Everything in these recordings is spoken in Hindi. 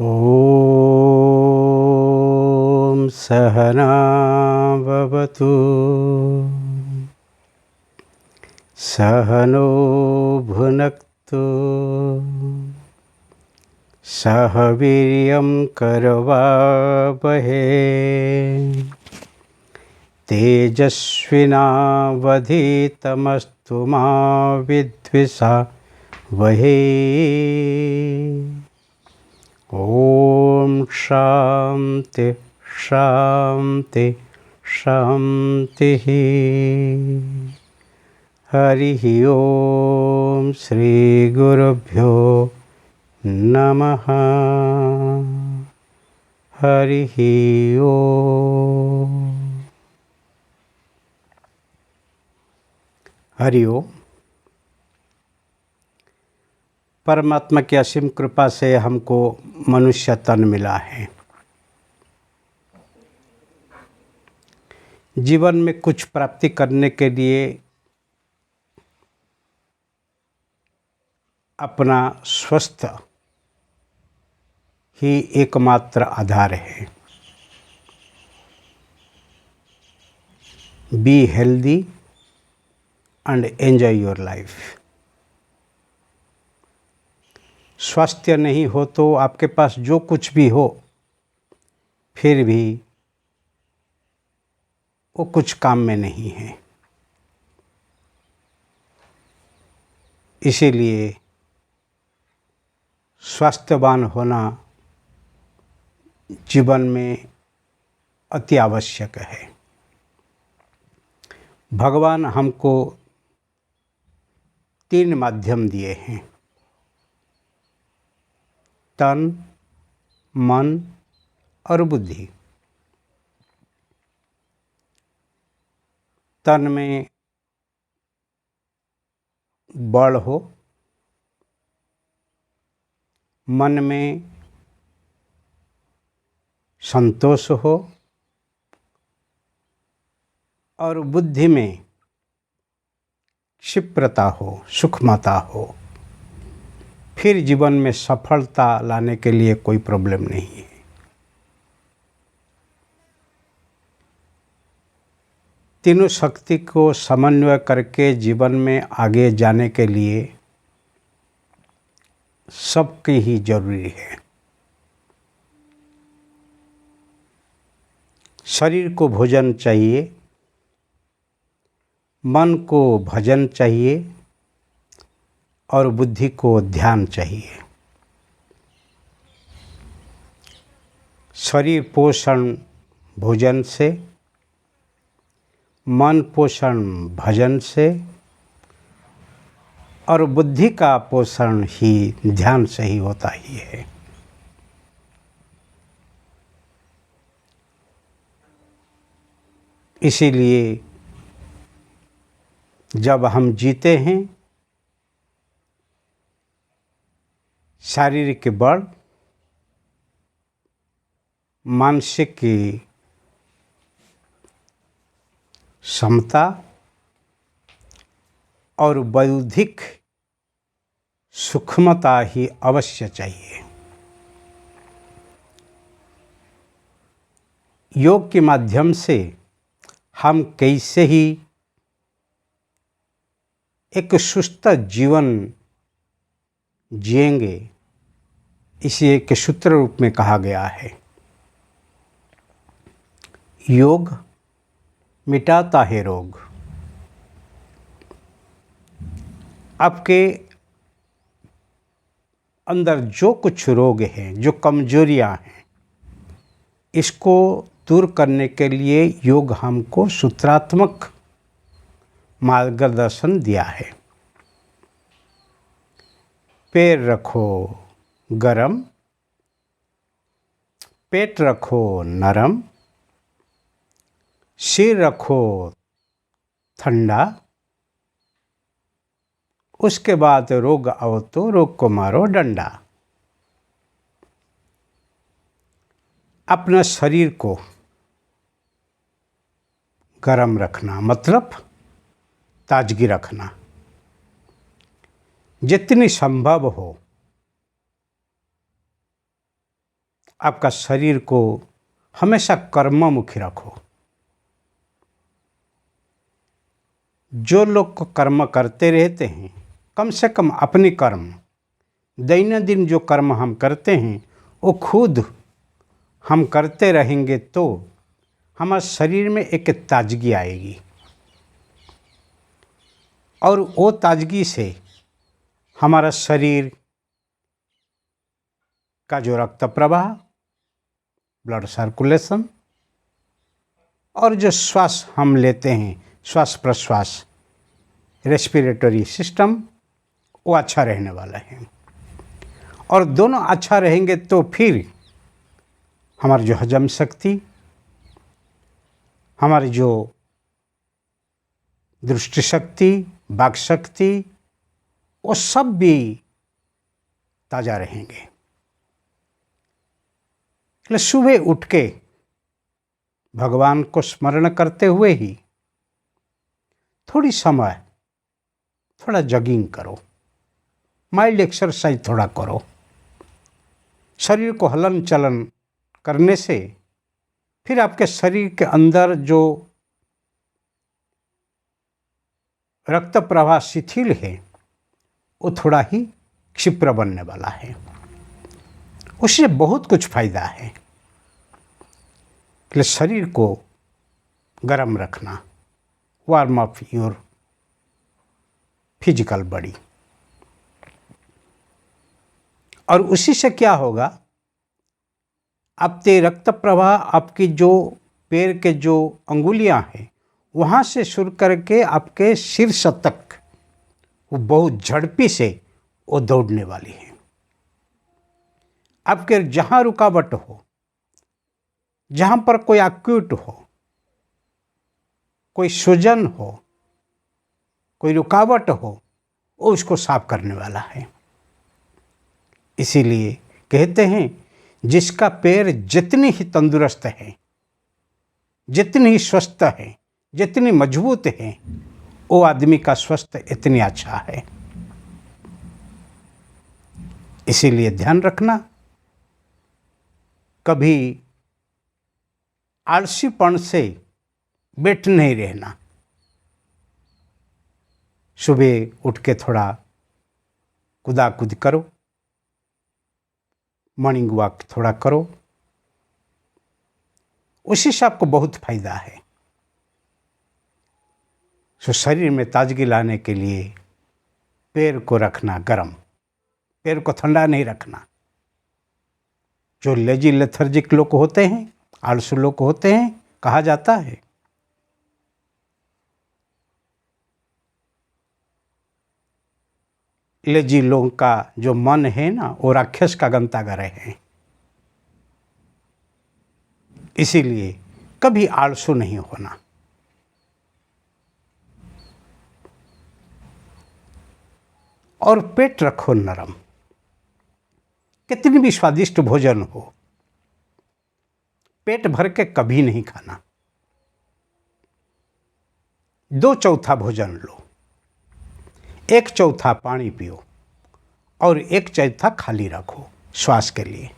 ॐ सहना भवतु सहनो भुनक्तु सह वीर्यं करवावहै तेजस्विनावधीतमस्तु मा विद्विषावहै। ओम शांति शांति शांति। हरि ओम श्री गुरुभ्यो नमः। हरि ओम। हरि ओम। परमात्मा की असीम कृपा से हमको मनुष्य तन मिला है। जीवन में कुछ प्राप्ति करने के लिए अपना स्वस्थ ही एकमात्र आधार है। Be healthy and enjoy your life. स्वास्थ्य नहीं हो तो आपके पास जो कुछ भी हो फिर भी वो कुछ काम में नहीं है। इसीलिए स्वास्थ्यवान होना जीवन में अति आवश्यक है। भगवान हमको 3 माध्यम दिए हैं, तन, मन और बुद्धि। तन में बल हो, मन में संतोष हो और बुद्धि में क्षिप्रता हो, सूक्ष्मता हो। फिर जीवन में सफलता लाने के लिए कोई प्रॉब्लम नहीं है। तीनों शक्ति को समन्वय करके जीवन में आगे जाने के लिए सबकी ही जरूरी है। शरीर को भोजन चाहिए, मन को भजन चाहिए और बुद्धि को ध्यान चाहिए। शरीर पोषण भोजन से, मन पोषण भजन से और बुद्धि का पोषण ही ध्यान से ही होता ही है। इसीलिए जब हम जीते हैं शारीरिक बल, मानसिक की क्षमता और बौद्धिक सूक्ष्मता ही अवश्य चाहिए। योग के माध्यम से हम कैसे ही एक सुस्त जीवन जिएंगे, इसे एक सूत्र रूप में कहा गया है। योग मिटाता है रोग। आपके अंदर जो कुछ रोग हैं, जो कमजोरियां हैं, इसको दूर करने के लिए योग हमको सूत्रात्मक मार्गदर्शन दिया है। पैर रखो गरम, पेट रखो नरम, सिर रखो ठंडा, उसके बाद रोग आओ तो रोग को मारो डंडा। अपना शरीर को गरम रखना मतलब ताजगी रखना। जितनी संभव हो आपका शरीर को हमेशा कर्ममुखी रखो। जो लोग कर्म करते रहते हैं, कम से कम अपनी कर्म, दैनंदिन जो कर्म हम करते हैं वो खुद हम करते रहेंगे तो हमारे शरीर में एक ताजगी आएगी, और वो ताजगी से हमारा शरीर का जो रक्त प्रवाह, ब्लड सर्कुलेशन, और जो श्वास हम लेते हैं, श्वास प्रश्वास, रेस्पिरेटरी सिस्टम, वो अच्छा रहने वाला है। और दोनों अच्छा रहेंगे तो फिर हमारी जो हजम शक्ति, हमारी जो दृष्टि शक्ति, वाक शक्ति, वो सब भी ताज़ा रहेंगे। इसलिए सुबह उठ के भगवान को स्मरण करते हुए ही थोड़ी समय थोड़ा जॉगिंग करो, माइल्ड एक्सरसाइज थोड़ा करो। शरीर को हलन चलन करने से फिर आपके शरीर के अंदर जो रक्त प्रवाह शिथिल है वो थोड़ा ही क्षिप्र बनने वाला है। उससे बहुत कुछ फायदा है। इसलिए शरीर को गर्म रखना, warm up your physical body. और उसी से क्या होगा, आपके रक्त प्रवाह, आपकी जो पैर के जो अंगुलियां हैं वहाँ से शुरू करके आपके शीर्ष तक वो बहुत झड़पी से वो दौड़ने वाली है। आपके जहाँ रुकावट हो, जहाँ पर कोई एक्यूट हो, कोई सूजन हो, कोई रुकावट हो, वो उसको साफ करने वाला है। इसीलिए कहते हैं जिसका पैर जितनी ही तंदुरुस्त है, जितनी ही स्वस्थ है, जितनी मजबूत है, वो आदमी का स्वास्थ्य इतनी अच्छा है। इसीलिए ध्यान रखना, कभी आलसीपन से बैठ नहीं रहना। सुबह उठ के थोड़ा कूदाकूद करो, मॉर्निंग वॉक थोड़ा करो, उसी से आपको बहुत फायदा है। सो शरीर में ताजगी लाने के लिए पैर को रखना गर्म, पैर को ठंडा नहीं रखना। जो लेजी लेथर्जिक लोग होते हैं, आलसू लोग होते हैं, कहा जाता है लेजी लोगों का जो मन है ना वो राक्षस का गंतागर है। इसीलिए कभी आलसू नहीं होना। और पेट रखो नरम। कितनी भी स्वादिष्ट भोजन हो, पेट भर के कभी नहीं खाना। 2/4 भोजन लो, 1/4 पानी पियो, और 1/4 खाली रखो श्वास के लिए।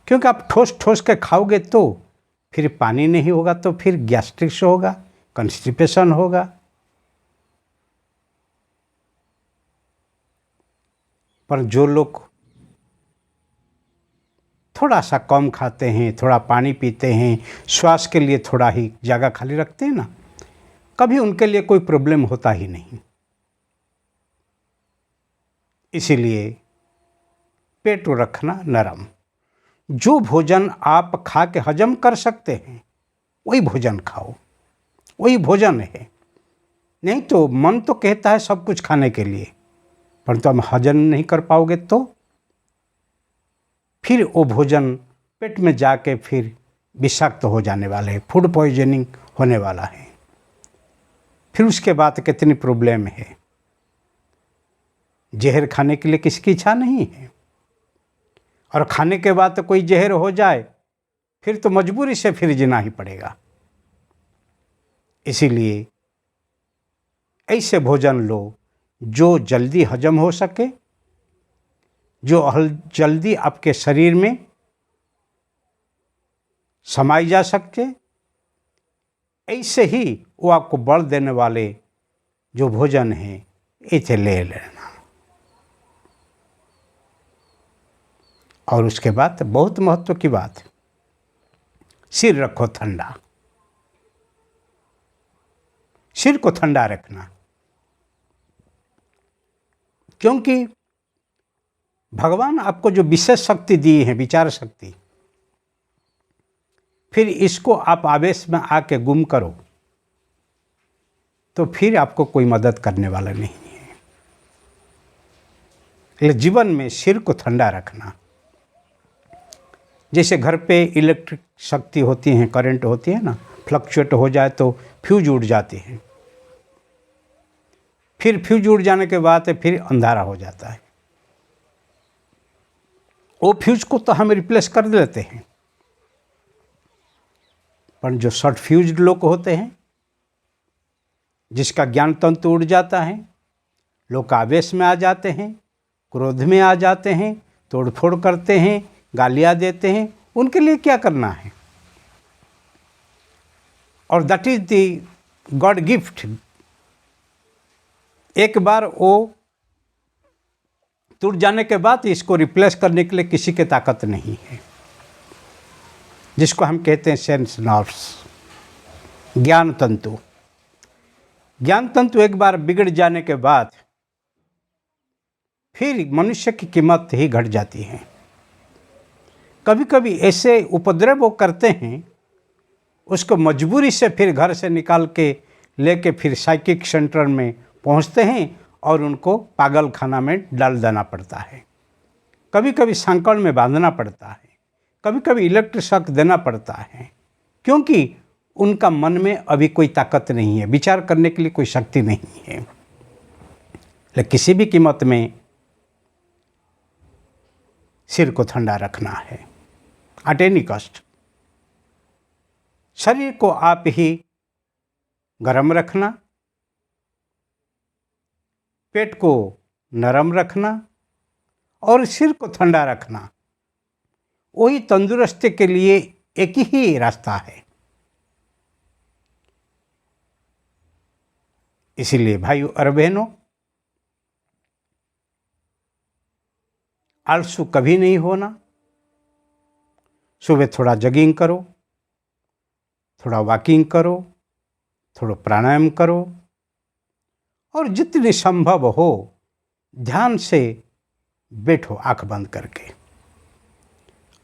क्योंकि आप ठोस ठोस के खाओगे तो फिर पानी नहीं होगा, तो फिर गैस्ट्रिक्स होगा, कॉन्स्टिपेशन होगा। पर जो लोग थोड़ा सा कम खाते हैं, थोड़ा पानी पीते हैं, श्वास के लिए थोड़ा ही जगह खाली रखते हैं ना, कभी उनके लिए कोई प्रॉब्लम होता ही नहीं। इसीलिए पेट रखना नरम। जो भोजन आप खा के हजम कर सकते हैं वही भोजन खाओ, वही भोजन है। नहीं तो मन तो कहता है सब कुछ खाने के लिए, परंतु हम हजम नहीं कर पाओगे तो फिर वो भोजन पेट में जाके फिर विषाक्त हो जाने वाले है, फूड पॉइजनिंग होने वाला है। फिर उसके बाद कितनी प्रॉब्लम है। जहर खाने के लिए किसकी इच्छा नहीं है, और खाने के बाद तो कोई जहर हो जाए फिर तो मजबूरी से फिर जीना ही पड़ेगा। इसीलिए ऐसे भोजन लो जो जल्दी हजम हो सके, जो जल्दी आपके शरीर में समाई जा सके, ऐसे ही वो आपको बल देने वाले जो भोजन है इसे ले लेना। और उसके बाद बहुत महत्व की बात, सिर रखो ठंडा, सिर को ठंडा रखना, क्योंकि भगवान आपको जो विशेष शक्ति दी है, विचार शक्ति, फिर इसको आप आवेश में आके गुम करो तो फिर आपको कोई मदद करने वाला नहीं है। इसलिए जीवन में सिर को ठंडा रखना। जैसे घर पे इलेक्ट्रिक शक्ति होती है, करंट होती है ना, फ्लक्चुएट हो जाए तो फ्यूज उड़ जाती है, फिर फ्यूज उड़ जाने के बाद फिर अंधारा हो जाता है। वो फ्यूज को तो हम रिप्लेस कर लेते हैं, पर जो शॉर्ट फ्यूज लोग होते हैं, जिसका ज्ञान तंतु उड़ जाता है, लोग आवेश में आ जाते हैं, क्रोध में आ जाते हैं, तोड़फोड़ करते हैं, गालियाँ देते हैं, उनके लिए क्या करना है? और that is the God gift. एक बार वो टूट जाने के बाद इसको रिप्लेस करने के लिए किसी की ताकत नहीं है, जिसको हम कहते हैं सेंस नर्व्स, ज्ञान तंतु। ज्ञान तंतु एक बार बिगड़ जाने के बाद फिर मनुष्य की कीमत ही घट जाती है। कभी कभी ऐसे उपद्रव वो करते हैं, उसको मजबूरी से फिर घर से निकाल के लेके फिर साइकिक सेंटर में पहुंचते हैं और उनको पागल खाना में डाल देना पड़ता है। कभी कभी सांकड़ में बांधना पड़ता है, कभी कभी इलेक्ट्रिक शॉक देना पड़ता है, क्योंकि उनका मन में अभी कोई ताकत नहीं है, विचार करने के लिए कोई शक्ति नहीं है। लेकिन किसी भी कीमत में सिर को ठंडा रखना है, एट एनी कॉस्ट। शरीर को आप ही गर्म रखना, पेट को नरम रखना और सिर को ठंडा रखना, वही तंदुरुस्ती के लिए एक ही रास्ता है। इसीलिए भाइयों और बहनों, आलसू कभी नहीं होना। सुबह थोड़ा जॉगिंग करो, थोड़ा वॉकिंग करो, थोड़ा प्राणायाम करो, और जितनी संभव हो ध्यान से बैठो आंख बंद करके।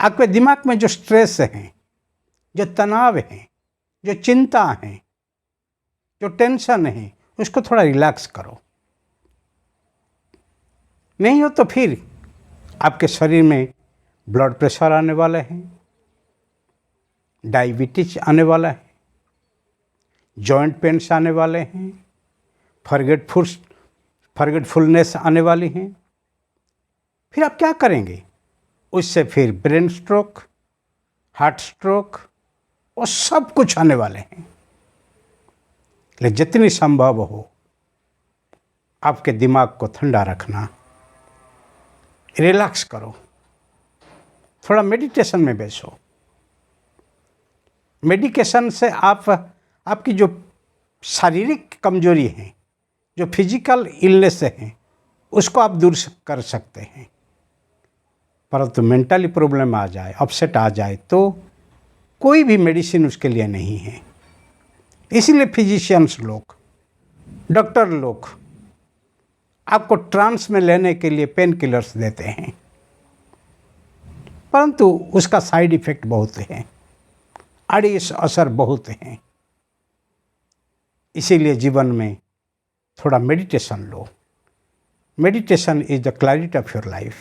आपके दिमाग में जो स्ट्रेस है, जो तनाव है, जो चिंता है, जो टेंशन है, उसको थोड़ा रिलैक्स करो। नहीं हो तो फिर आपके शरीर में ब्लड प्रेशर आने वाला है, डायबिटीज आने वाला है, जॉइंट पेन्स आने वाले हैं, फॉरगेटफुलनेस आने वाली हैं। फिर आप क्या करेंगे? उससे फिर ब्रेन स्ट्रोक, हार्ट स्ट्रोक और सब कुछ आने वाले हैं। लेकिन जितनी संभव हो आपके दिमाग को ठंडा रखना, रिलैक्स करो, थोड़ा मेडिटेशन में बैसो। मेडिटेशन से आपकी जो शारीरिक कमजोरी है, जो फिजिकल इलनेस है, उसको आप दूर कर सकते हैं। परंतु मेंटली प्रॉब्लम आ जाए, अपसेट आ जाए, तो कोई भी मेडिसिन उसके लिए नहीं है। इसीलिए फिजिशियंस लोग, डॉक्टर लोग आपको ट्रांस में लेने के लिए पेन किलर्स देते हैं, परंतु उसका साइड इफ़ेक्ट बहुत है, आड़े असर बहुत हैं। इसीलिए जीवन में थोड़ा meditation low. Meditation is the clarity of your life.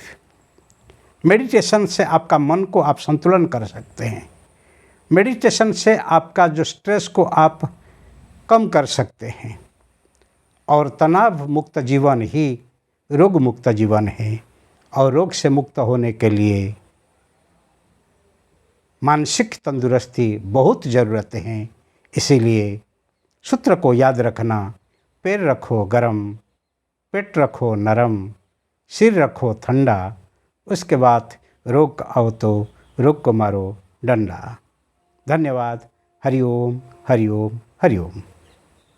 Meditation से आपका मन को आप संतुलन कर सकते हैं। मेडिटेशन से आपका जो स्ट्रेस को आप कम कर सकते हैं, और तनाव मुक्त जीवन ही रोग मुक्त जीवन है। और रोग से मुक्त होने के लिए मानसिक तंदुरुस्ती बहुत ज़रूरत है। इसीलिए सूत्र को याद रखना, पैर रखो गरम, पेट रखो नरम, सिर रखो ठंडा, उसके बाद रोग आओ तो रोग को मारो डंडा। धन्यवाद। हरिओम हरिओम हरिओम।